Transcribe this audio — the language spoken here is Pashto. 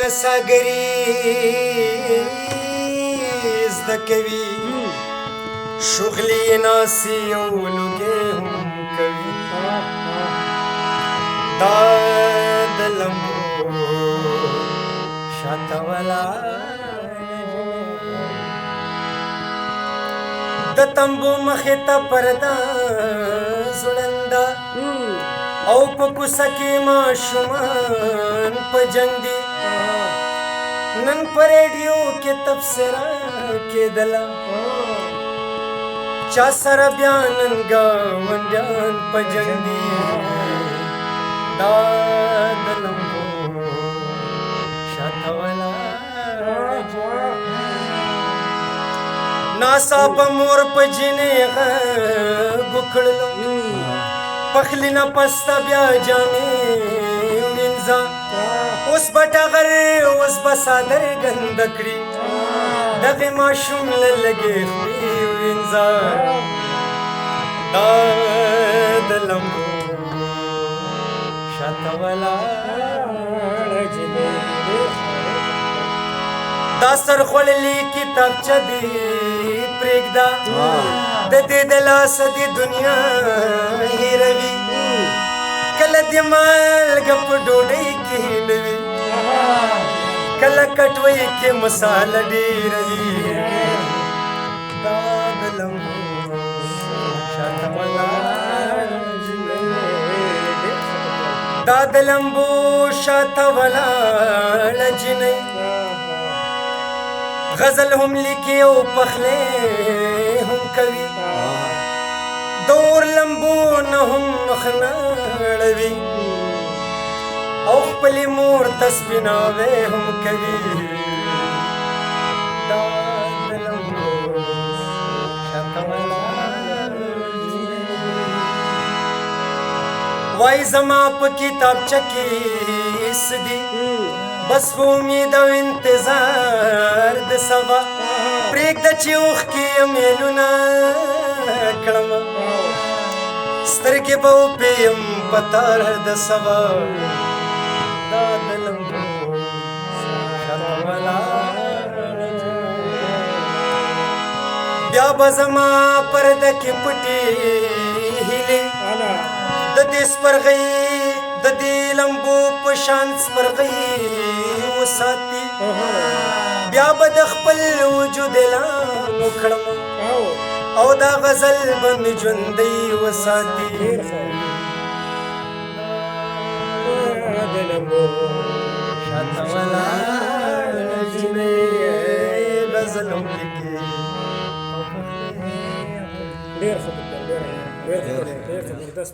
نساګری زده کوي شغلې ناسي او لوګې هم کوي دا د لمبو شاته ولاړ د تمبو مخې ته پرده زړنده او په کوڅه کې ماشومان په جنګ دي نن په ریډیو کې تبصره کېدله چا سره بیا نن ګاونډیان په جنګ دي دا د لمبو شاته ولاړ ناڅاپه مور په جینۍ غږ وکړلو پخلی نه پسته بیا جامې وینځه اوس به ټغر اوس به څادر ګنده کړي دغې ماشوم له لږې خولې وینځه دا د لمبو شاته ولاړه جینۍ دا سرخوړلې کتابچه دې پرېږده د دې د لاسه دې دنیا هېروي کله دې مالګه په ډوډۍ کې نه وي کله کټوۍ کې مساله ډېره وي دا د لمبو شاته ولاړه دا د لمبو شاته ولاړه جینۍ غزل هم لیکي او پخلی هم کوي د اور لمبو نه هم مخ نه اړوي او خپلې مور ته سپیناوی هم کوي دا د لمبو شاته ولاړه وای زما په کتابچه کې څه دي بس په امید او انتظار د سبا پرېږده چې اوښکې میلونه کړمه سترګې به وپېیم په تار د سبا دا د لمبو شاته ولاړه بیا به زما پرده کې پټې هیلې د دې سپرغۍ د دې لمبو په شان سپرغۍ وساتي بیا به د خپل وجود اعلان وکړم او دا غزل به مې ژوندی وساتي د لمبو شاته ولاړه جینۍ غزل هم لیکي ډېر ښه ډېر زبردست